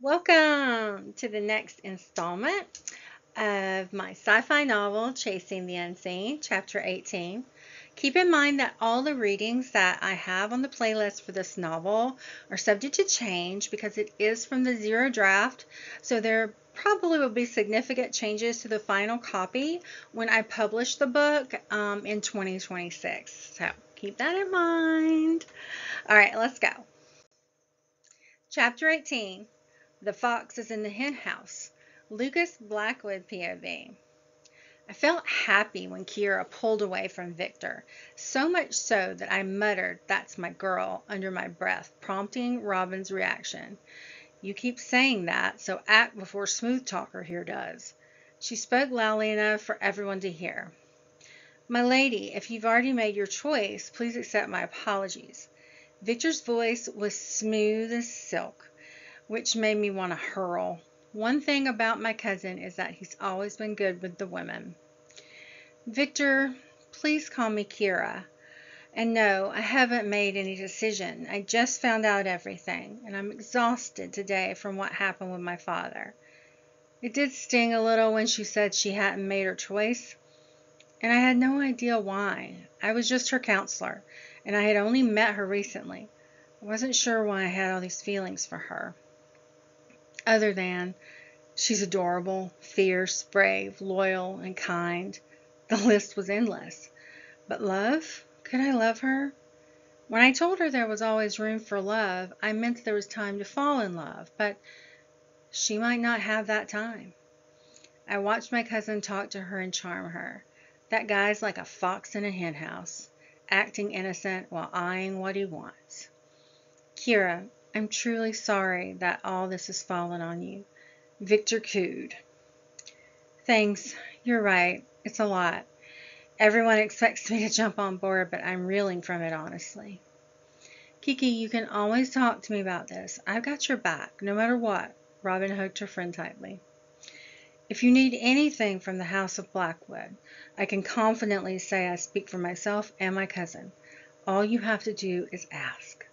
Welcome to the next installment of my sci-fi novel, Chasing the Unseen, Chapter 18. Keep in mind that all the readings that I have on the playlist for this novel are subject to change because it is from the zero draft, so there probably will be significant changes to the final copy when I publish the book in 2026. So keep that in mind. All right, let's go. Chapter 18. The fox is in the hen house. Lucas Blackwood POV. I felt happy when Kiera pulled away from Victor, so much so that I muttered, "That's my girl," under my breath, prompting Robin's reaction. "You keep saying that, so act before Smooth Talker here does." She spoke loudly enough for everyone to hear. "My lady, if you've already made your choice, please accept my apologies." Victor's voice was smooth as silk, which made me want to hurl. One thing about my cousin is that he's always been good with the women. "Victor, please call me Kiera. And no, I haven't made any decision. I just found out everything, and I'm exhausted today from what happened with my father." It did sting a little when she said she hadn't made her choice, and I had no idea why. I was just her counselor, and I had only met her recently. I wasn't sure why I had all these feelings for her. Other than, she's adorable, fierce, brave, loyal, and kind. The list was endless. But love? Could I love her? When I told her there was always room for love, I meant there was time to fall in love, but she might not have that time. I watched my cousin talk to her and charm her. That guy's like a fox in a hen house, acting innocent while eyeing what he wants. "Kiera, I'm truly sorry that all this has fallen on you." Victor cooed. "Thanks. You're right. It's a lot. Everyone expects me to jump on board, but I'm reeling from it, honestly." "Kiki, you can always talk to me about this. I've got your back, no matter what." Robin hugged her friend tightly. "If you need anything from the House of Blackwood, I can confidently say I speak for myself and my cousin. All you have to do is ask."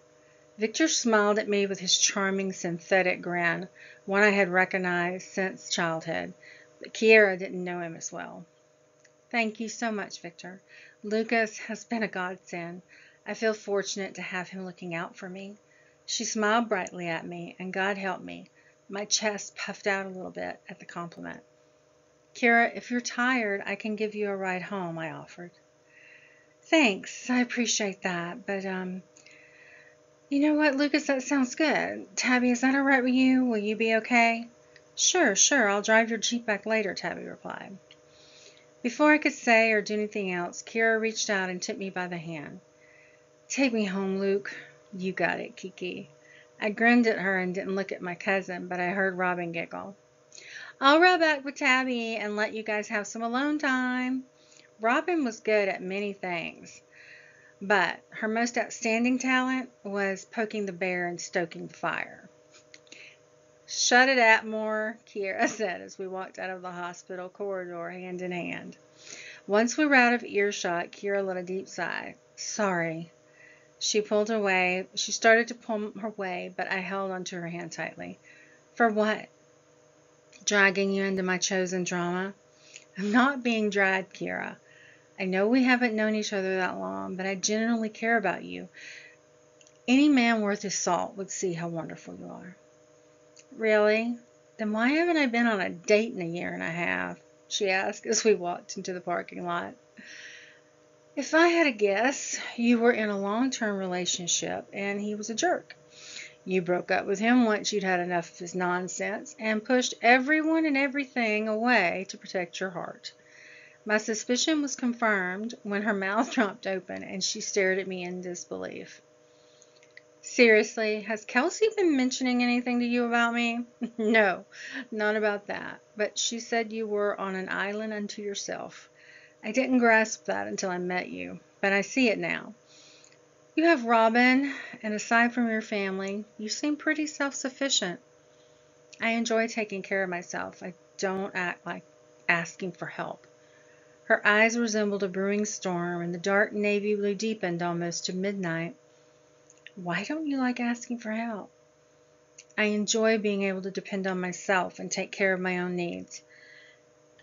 Victor smiled at me with his charming synthetic grin, one I had recognized since childhood, but Kiera didn't know him as well. "Thank you so much, Victor. Lucas has been a godsend. I feel fortunate to have him looking out for me." She smiled brightly at me, and God help me, my chest puffed out a little bit at the compliment. "Kiera, if you're tired, I can give you a ride home," I offered. "Thanks, I appreciate that, but you know what, Lucas, that sounds good. Tabby, is that all right with you? Will you be okay?" Sure, I'll drive your Jeep back later," Tabby replied. Before I could say or do anything else, Kiera reached out and took me by the hand. "Take me home, Luke." "You got it, Kiki." I grinned at her and didn't look at my cousin, but I heard Robin giggle. "I'll ride back with Tabby and let you guys have some alone time." Robin was good at many things, but her most outstanding talent was poking the bear and stoking the fire. "Shut it, Atmore," Kiera said as we walked out of the hospital corridor hand in hand. Once we were out of earshot, Kiera let a deep sigh. "Sorry." She started to pull her way, but I held onto her hand tightly. "For what?" "Dragging you into my chosen drama." "I'm not being dragged, Kiera. I know we haven't known each other that long, but I genuinely care about you. Any man worth his salt would see how wonderful you are." "Really? Then why haven't I been on a date in a year and a half?" she asked as we walked into the parking lot. "If I had a guess, you were in a long-term relationship and he was a jerk. You broke up with him once you'd had enough of his nonsense and pushed everyone and everything away to protect your heart." My suspicion was confirmed when her mouth dropped open and she stared at me in disbelief. "Seriously, has Kelsey been mentioning anything to you about me?" "No, not about that. But she said you were on an island unto yourself. I didn't grasp that until I met you, but I see it now. You have Robin, and aside from your family, you seem pretty self-sufficient." "I enjoy taking care of myself. I don't act like asking for help." Her eyes resembled a brewing storm, and the dark navy blue deepened almost to midnight. "Why don't you like asking for help?" I enjoy being able to depend on myself and take care of my own needs.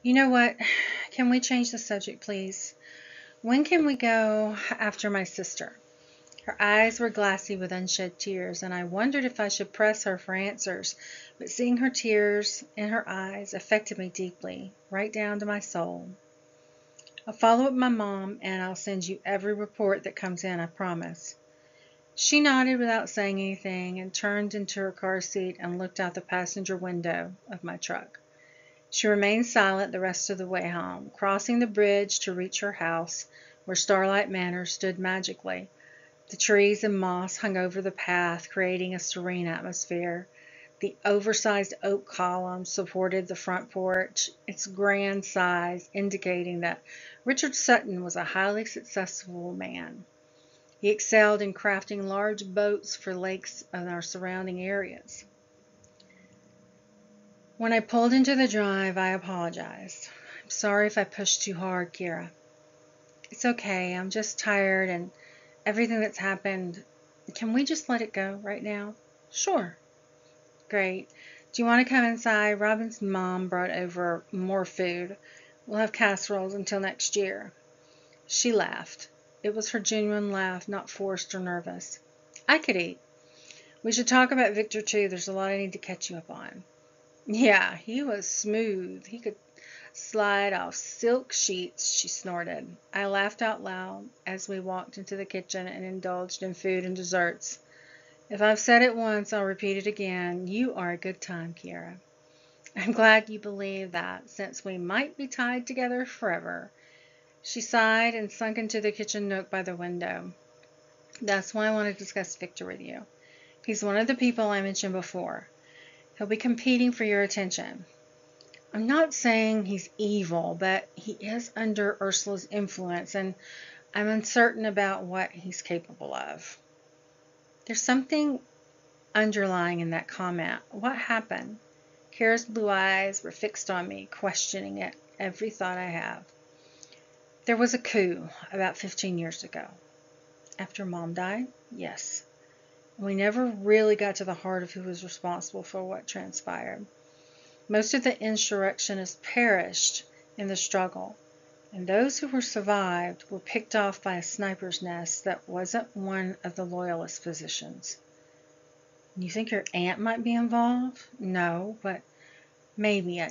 You know what? Can we change the subject, please? When can we go after my sister? Her eyes were glassy with unshed tears, and I wondered if I should press her for answers, but seeing her tears in her eyes affected me deeply, right down to my soul. I'll follow up with my mom, and I'll send you every report that comes in, I promise. She nodded without saying anything and turned into her car seat and looked out the passenger window of my truck. She remained silent the rest of the way home, crossing the bridge to reach her house, where Starlight Manor stood magically. The trees and moss hung over the path, creating a serene atmosphere. The oversized oak columns supported the front porch, its grand size indicating that Richard Sutton was a highly successful man. He excelled in crafting large boats for lakes in our surrounding areas. When I pulled into the drive, I apologized. I'm sorry if I pushed too hard, Kiera. It's okay, I'm just tired and everything that's happened. Can we just let it go right now? Sure. Great. Do you want to come inside? Robin's mom brought over more food. We'll have casseroles until next year. She laughed. It was her genuine laugh, not forced or nervous. I could eat. We should talk about Victor, too. There's a lot I need to catch you up on. Yeah, he was smooth. He could slide off silk sheets, she snorted. I laughed out loud as we walked into the kitchen and indulged in food and desserts. If I've said it once, I'll repeat it again. You are a good time, Kiera. I'm glad you believe that, since we might be tied together forever. She sighed and sunk into the kitchen nook by the window. That's why I want to discuss Victor with you. He's one of the people I mentioned before. He'll be competing for your attention. I'm not saying he's evil, but he is under Ursula's influence, and I'm uncertain about what he's capable of. There's something underlying in that comment. What happened? Kiera's blue eyes were fixed on me, questioning it, every thought I have. There was a coup about 15 years ago. After Mom died? Yes. We never really got to the heart of who was responsible for what transpired. Most of the insurrectionists perished in the struggle, and those who were survived were picked off by a sniper's nest that wasn't one of the loyalist positions. You think your aunt might be involved? No, but maybe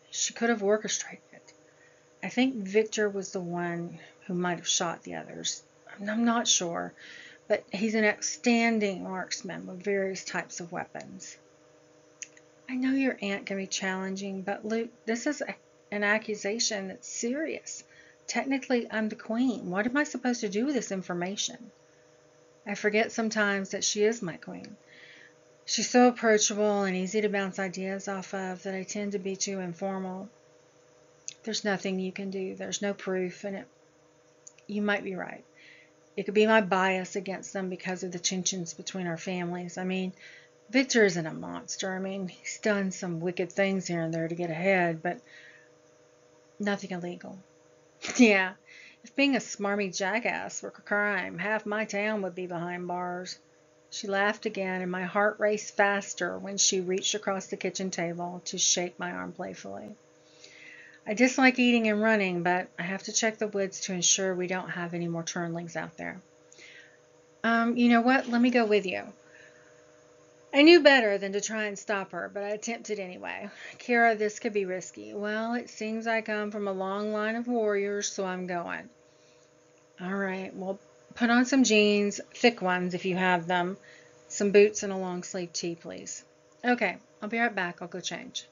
she could have orchestrated it. I think Victor was the one who might have shot the others. I'm not sure, but he's an outstanding marksman with various types of weapons. I know your aunt can be challenging, but Luke, this is an accusation that's serious. Technically, I'm the queen. What am I supposed to do with this information? I forget sometimes that she is my queen. She's so approachable and easy to bounce ideas off of that I tend to be too informal. There's nothing you can do. There's no proof, and you might be right. It could be my bias against them because of the tensions between our families. I mean, Victor isn't a monster. I mean, he's done some wicked things here and there to get ahead, but nothing illegal. Yeah, if being a smarmy jackass were a crime, half my town would be behind bars. She laughed again, and my heart raced faster when she reached across the kitchen table to shake my arm playfully. I dislike eating and running, but I have to check the woods to ensure we don't have any more turnlings out there. You know what? Let me go with you. I knew better than to try and stop her, but I attempted anyway. Kiera, this could be risky. Well, it seems I come from a long line of warriors, so I'm going. All right, well, put on some jeans, thick ones if you have them, some boots, and a long-sleeve tee, please. Okay, I'll be right back. I'll go change.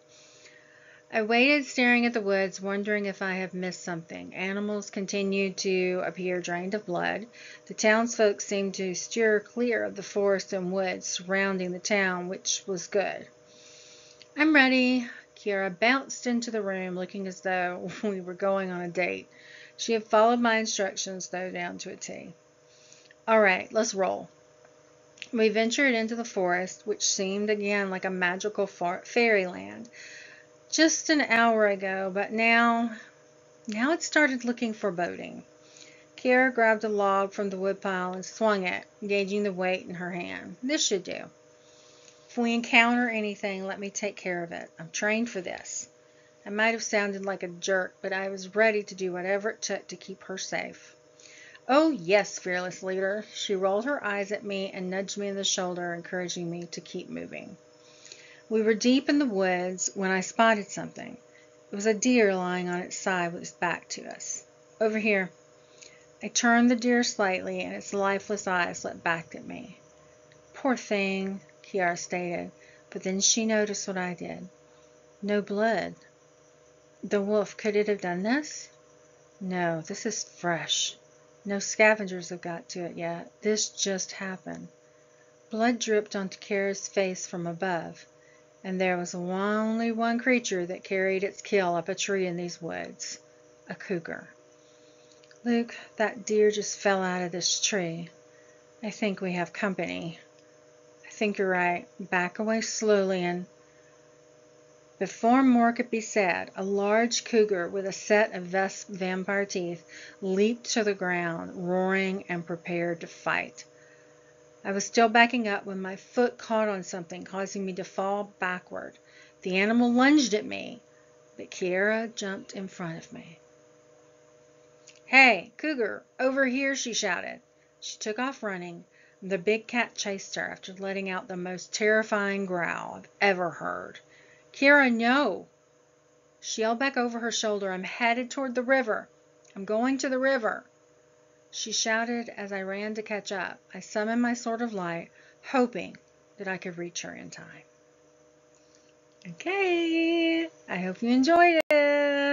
I waited, staring at the woods, wondering if I had missed something. Animals continued to appear drained of blood. The townsfolk seemed to steer clear of the forest and woods surrounding the town, which was good. I'm ready. Kiera bounced into the room, looking as though we were going on a date. She had followed my instructions, though, down to a T. All right, let's roll. We ventured into the forest, which seemed again like a magical fairyland. Just an hour ago, but now it started looking foreboding. Kiera grabbed a log from the woodpile and swung it, gauging the weight in her hand. This should do. we encounter anything, let me take care of it. I'm trained for this. I might have sounded like a jerk, but I was ready to do whatever it took to keep her safe. Oh, yes, fearless leader. She rolled her eyes at me and nudged me in the shoulder, encouraging me to keep moving. We were deep in the woods when I spotted something. It was a deer lying on its side with its back to us. Over here. I turned the deer slightly, and its lifeless eyes looked back at me. Poor thing, Kiera stated, but then she noticed what I did. No blood. The wolf, could it have done this? No, this is fresh. No scavengers have got to it yet. This just happened. Blood dripped onto Kiera's face from above, and there was only one creature that carried its kill up a tree in these woods. A cougar. Luke, that deer just fell out of this tree. I think we have company. I think you're right. Back away slowly and... Before more could be said, a large cougar with a set of vampire teeth leaped to the ground, roaring and prepared to fight. I was still backing up when my foot caught on something, causing me to fall backward. The animal lunged at me, but Kiera jumped in front of me. Hey, cougar, over here, she shouted. She took off running. The big cat chased her after letting out the most terrifying growl I've ever heard. Kiera, no! She yelled back over her shoulder, I'm headed toward the river. I'm going to the river. She shouted as I ran to catch up. I summoned my sword of light, hoping that I could reach her in time. Okay, I hope you enjoyed it.